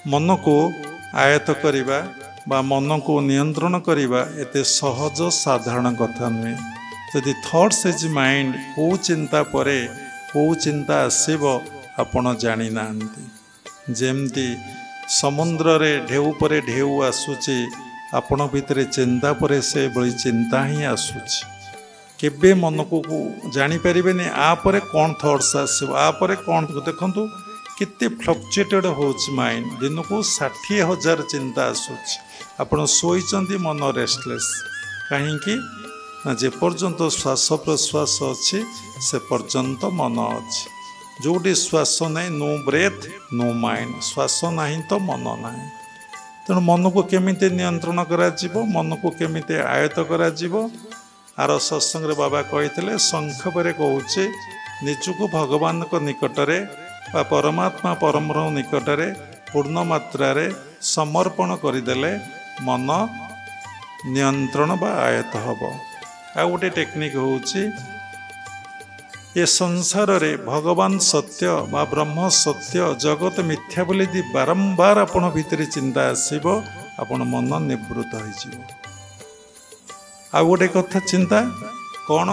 मन को आयत्त करवा बा मन को नियंत्रण करवा एते सहज साधारण कथा नुहे। जदि थॉट्स इज माइंड को चिंता परे को चिंता आसीब आपण जानी नांती। जेमती समुद्र रे ढेउ परे ढेउ आसुची आपण भितरे चिंता परे से बड़ी चिंता ही आसुची। केबे मन को जानी परिबेनी आ परे कौन थॉट्स आसीब आ परे कौन देखंतु कितने फ्लक्चुएटेड होच माइंड। दिन को 60,000 चिंता आसुची आपण सोईचंती मन रेस्टलेस कहीं जे पर्यंत श्वास प्रश्वास अच्छी से पर्यंत मन अच्छी। जोटी श्वास नहीं नो ब्रेथ नो माइंड श्वास नहीं तो मन नहीं। तेणु मन को केमिति नियंत्रण करा जीवो मन को केमिति आयत्त करा जीवो। आर सत्संग रे बाबा कही संक्षेपे कहूचे निजको भगवान को निकटरे बा परमात्मा परमब्रह्म निकटरे पूर्ण मात्रा रे समर्पण करदेले मन नियंत्रण बा आयत्त हब। आ गोटे टेक्निक होउची ये संसार रे भगवान सत्य बा ब्रह्म सत्य जगत मिथ्या बोली दी बारंबार आपण भितर चिंता आसीबो आपण मन निवृत्त होइजिवो। आ गोटे कथा चिंता कौन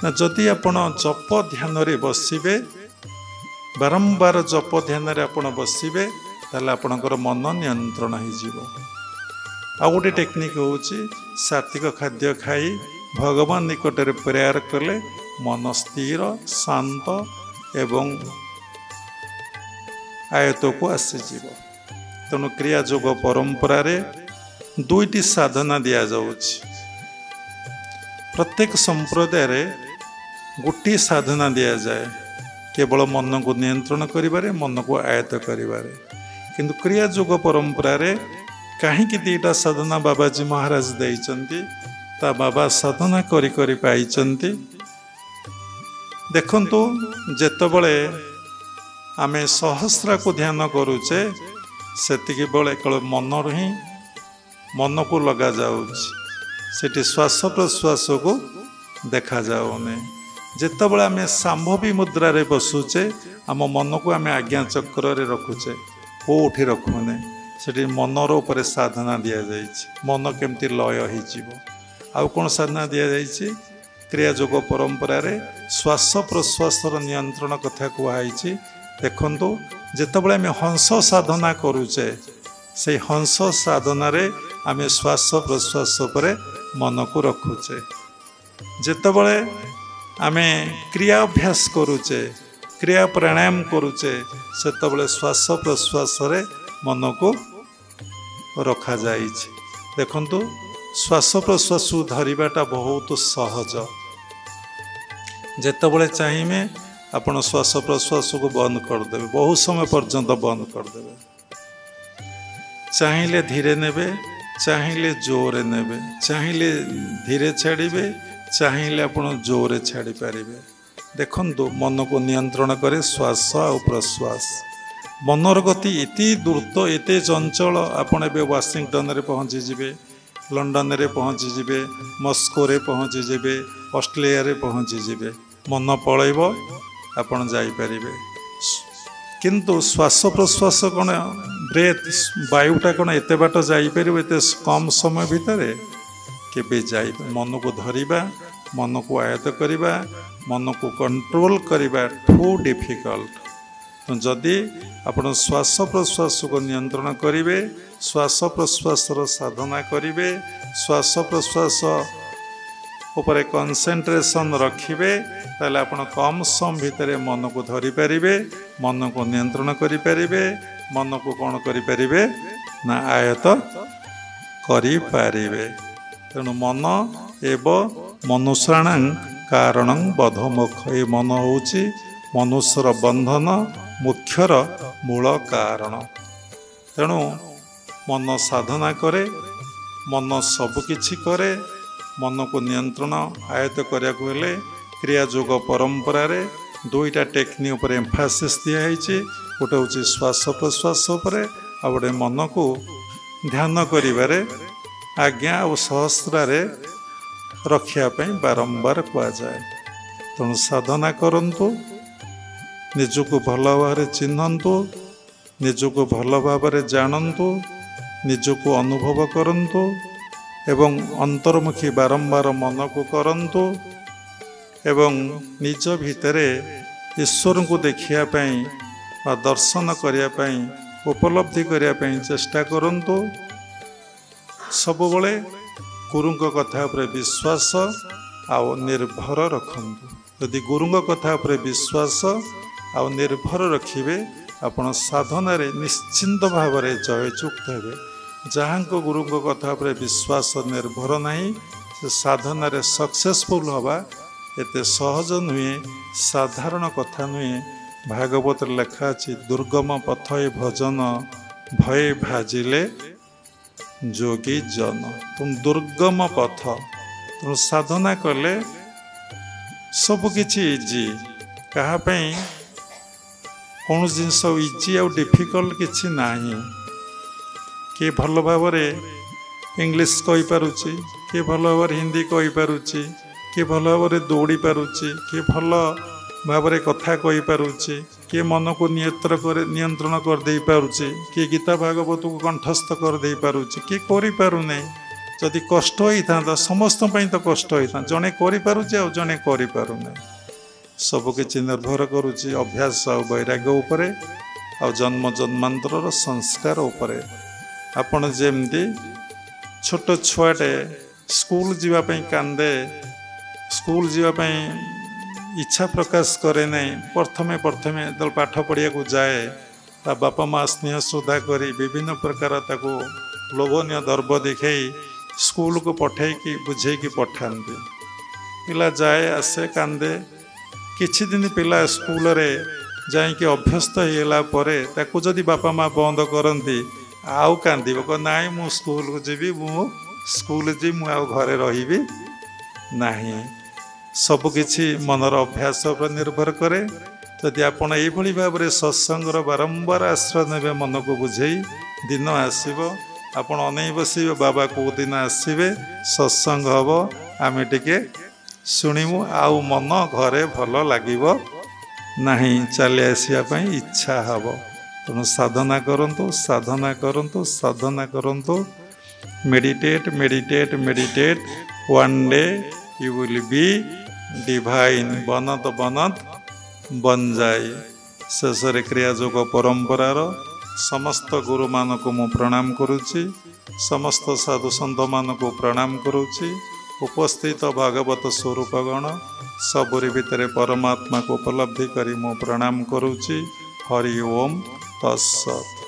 ना जदि आपण जप ध्यान रे बसिबे बारंबार जप ध्यान रे आपण बसिबे ताले आपणकर मन नियंत्रण होइजिवो। आ गोटे टेक्निक होउची सात्विक खाद्य खाई भगवान निकट रे प्रेयर कले मन स्थिर शांत एवं आयत को आसीजिवो। तेणु क्रिया जोग परंपरा रे दुईटी साधना दिया जाउची। प्रत्येक संप्रदाय रे गोटी साधना दिया जाए केवल मन को नियंत्रण करिबारे मन को आयत्त करिबारे। किंतु क्रिया जोग परंपरा रे कहीं दीटा साधना बाबाजी महाराज देइचंती ता बाबा साधना करी करी पाइचंती। देखंतु जेतबळे आमे सहस्रा को ध्यान करूचे सेतिकी बेले केवल मन ही मन को लगा जाउची सेठी श्वास प्रश्वास को देखा जाउने। जेतबळे आमे सांभवी मुद्रा रे बसुचे आम मन को आमे आज्ञा चक्र रे रखुचे कोठी रखुने सेठी मनर उपरे साधना दिया जाइछि। मन केमती लय हो जीवो। आउ कोन साधना दिया जाइछि क्रिया जोग परंपरा रे श्वास प्रश्वास नियंत्रण कथा कहछि। देखंतु जेतबळे आमे हंस साधना करूचे से हंस साधना रे आमे श्वास प्रश्वास पर मन को रखुचे। जेतबळे आमे क्रिया अभ्यास करूचे क्रिया प्राणायाम करूचे सेतबळे श्वास प्रश्वास रे मन को रखा जाइछि। देखंतु श्वास प्रश्वास धरिबाटा बहुत सहज। जेतबळे चाहिए आपण श्वास प्रश्वास को बंद करदेवे बहुत समय पर्यंत बंद करदेवे। चाहिए धीरे नेबे चाहिए जोरे नेबे चाहिए धीरे छाड़िबे चाहिए आपण जोरे छाड़ी पारिबे। देखंतु मन को नियंत्रण करे श्वास और प्रश्वास। मनर गति इति द्रुत एते चंचल आपण एबे वाशिंगटन रे पहुंची जिबे लंडन रे पहुंची जिबे मस्को रे पहुंची जिबे ऑस्ट्रेलिया रे पहुंची जिबे मन पळैबो आपण जाई परिबे। किंतु श्वास प्रश्वास कोन ब्रेथ वायुटा कोन एते बाट जाई परिबे एते कम समय भितरे केबे जाई। मन को धरिबा मन को आयत्त करिबा मन को कंट्रोल करिबा टू डिफिकल्ट। तो जदि आपण श्वास प्रश्वास को नियंत्रण करिवे श्वास प्रश्वास साधना करिवे श्वास प्रश्वास ऊपर कंसंट्रेशन रखिबे ताले आपण कम समय भितर मन को धरि पारिबे मन को नियंत्रण करि पारिबे मन को कोन करि पारिबे ना आयत्त करि पारिबे। तेणु मन एव मनुष्याणां कारणं बधमोक्ष। ए मन होउची मनुष्यर बंधन मुख्यर मूल कारण। तेणु मन साधना करे मन सबकिछि करे मन को नियंत्रण आयत्त करिया हेले क्रिया जोग परंपरा रे दुईटा टेक्निक उपर एम्फासिस दिखाई। गोटे हूँ श्वास प्रश्वास उपर आ गोटे मन को ध्यान करिबारे आज्ञा और सहस्रार रखापी बारंबार कहुए। तेणु साधना करंतु निजको भल भाव चिन्हतु ନିଜକୁ ଭଲ ଭାବରେ ଜାଣନ୍ତୁ, ନିଜକୁ ଅନୁଭବ କରନ୍ତୁ ଏବଂ ଅନ୍ତର୍ମୁଖୀ ବାରମ୍ବାର ମନକୁ କରନ୍ତୁ ଏବଂ ନିଜ ଭିତରେ ଈଶ୍ୱରଙ୍କୁ ଦେଖିବା ପାଇଁ ବା ଦର୍ଶନ କରିବା ପାଇଁ, ଉପଲବ୍ଧି କରିବା ପାଇଁ ଚେଷ୍ଟା କରନ୍ତୁ। ସବୁବେଳେ ଗୁରୁଙ୍କ କଥା ଉପରେ ବିଶ୍ୱାସ ଆଉ ନିର୍ଭର ରଖନ୍ତୁ। ଯଦି ଗୁରୁଙ୍କ କଥା ଉପରେ ବିଶ୍ୱାସ ଆଉ ନିର୍ଭର ରଖିବେ, ଆପଣ ସାଧନାରେ ନିଶ୍ଚିନ୍ତ ଭାବରେ ଜୟଯୁକ୍ତ ହେବେ। ଯାହାଙ୍କ ଗୁରୁଙ୍କ କଥା ଉପରେ ବିଶ୍ୱାସ ନିର୍ଭର ନାହିଁ, ସେ ସାଧନାରେ ସକ୍ସେସଫୁଲ୍ ହେବା ଏତେ ସହଜ ନୁହେଁ, ସାଧାରଣ କଥା ନୁହେଁ। ଭାଗବତରେ ଲେଖା ଅଛି, ଦୁର୍ଗମ ପଥଇ ଭଜନ ଭୟ ଭାଜିଲେ ଯୋଗୀ ଜନ। ତୁମ ଦୁର୍ଗମ ପଥ, ତେଣୁ ସାଧନା କଲେ ସବୁକିଛି ଇଜି। କାହା ପାଇଁ କୌଣସି ଜିନିଷ ଇଜି ଆଉ ଡିଫିକଲ୍ଟ କିଛି ନାହିଁ। କିଏ ଭଲ ଭାବରେ ଇଂଲିଶ କହିପାରୁଛି, କିଏ ଭଲ ଭାବରେ ହିନ୍ଦୀ କହିପାରୁଛି, କିଏ ଭଲ ଭାବରେ ଦୌଡ଼ି ପାରୁଛି, କିଏ ଭଲ ଭାବରେ କଥା କହିପାରୁଛି, କିଏ ମନକୁ ନିୟନ୍ତ୍ରଣ କରିଦେଇପାରୁଛି, କିଏ ଗୀତା ଭାଗବତକୁ କଣ୍ଠସ୍ଥ କରିଦେଇପାରୁଛି, କିଏ କରିପାରୁନାହିଁ। ଯଦି କଷ୍ଟ ହେଇଥାନ୍ତା, ସମସ୍ତଙ୍କ ପାଇଁ ତ କଷ୍ଟ ହେଇଥାନ୍ତା। ଜଣେ କରିପାରୁଛି ଆଉ ଜଣେ କରିପାରୁନାହିଁ। ସବୁକିଛି ନିର୍ଭର କରୁଛି ଅଭ୍ୟାସ ଆଉ ବୈରାଗ୍ୟ ଉପରେ ଆଉ ଜନ୍ମ ଜନ୍ମାନ୍ତରର ସଂସ୍କାର ଉପରେ। ଆପଣ ଯେମିତି ଛୋଟ ଛୁଆଟେ ସ୍କୁଲ ଯିବା ପାଇଁ କାନ୍ଦେ, ସ୍କୁଲ ଯିବା ପାଇଁ ଇଚ୍ଛା ପ୍ରକାଶ କରେ ନାହିଁ। ପ୍ରଥମେ ଯେତେବେଳେ ପାଠ ପଢ଼ିବାକୁ ଯାଏ, ତା ବାପା ମା ସ୍ନେହ ଶ୍ରଦ୍ଧା କରି ବିଭିନ୍ନ ପ୍ରକାର ତାକୁ ଲୋଭନୀୟ ଦର୍ବ ଦେଖାଇ ସ୍କୁଲକୁ ପଠାଇକି ବୁଝେଇକି ପଠାନ୍ତି। ପିଲା ଯାଏ, ଆସେ, କାନ୍ଦେ। କିଛି ଦିନ ପିଲା ସ୍କୁଲରେ ଯାଇକି ଅଭ୍ୟସ୍ତ ହେଇଗଲା ପରେ ତାକୁ ଯଦି ବାପା ମା ବନ୍ଦ କରନ୍ତି, ଆଉ କାନ୍ଦିବ, ନାଇଁ ମୁଁ ସ୍କୁଲକୁ ଯିବି, ମୁଁ ଆଉ ଘରେ ରହିବି ନାହିଁ। ସବୁକିଛି ମନର ଅଭ୍ୟାସ ଉପରେ ନିର୍ଭର କରେ। ଯଦି ଆପଣ ଏଇଭଳି ଭାବରେ ସତ୍ସଙ୍ଗର ବାରମ୍ବାର ଆଶ୍ରୟ ନେବେ, ମନକୁ ବୁଝେଇ, ଦିନ ଆସିବ ଆପଣ ଅନେଇ ବସିବେ, ବାବା କେଉଁ ଦିନ ଆସିବେ, ସତ୍ସଙ୍ଗ ହେବ, ଆମେ ଟିକେ ଶୁଣିବୁ, ଆଉ ମନ ଘରେ ଭଲ ଲାଗିବ ନାହିଁ, ଚାଲି ଆସିବା ପାଇଁ ଇଚ୍ଛା ହେବ। ତେଣୁ ସାଧନା କରନ୍ତୁ, ସାଧନା କରନ୍ତୁ, ସାଧନା କରନ୍ତୁ। Meditate, meditate, meditate, one day you will be divine. ବନତ ବନତ ବନଯାଇ। ଶେଷରେ କ୍ରିୟାଯୋଗ ପରମ୍ପରାର ସମସ୍ତ ଗୁରୁମାନଙ୍କୁ ମୁଁ ପ୍ରଣାମ କରୁଛି, ସମସ୍ତ ସାଧୁ ସନ୍ଥମାନଙ୍କୁ ପ୍ରଣାମ କରୁଛି। ଉପସ୍ଥିତ ଭାଗବତ ସ୍ୱରୂପଗଣ ସବୁରି ଭିତରେ ପରମାତ୍ମାକୁ ଉପଲବ୍ଧି କରି ମୁଁ ପ୍ରଣାମ କରୁଛି। ହରି ଓମ୍ ତତ୍ସତ୍।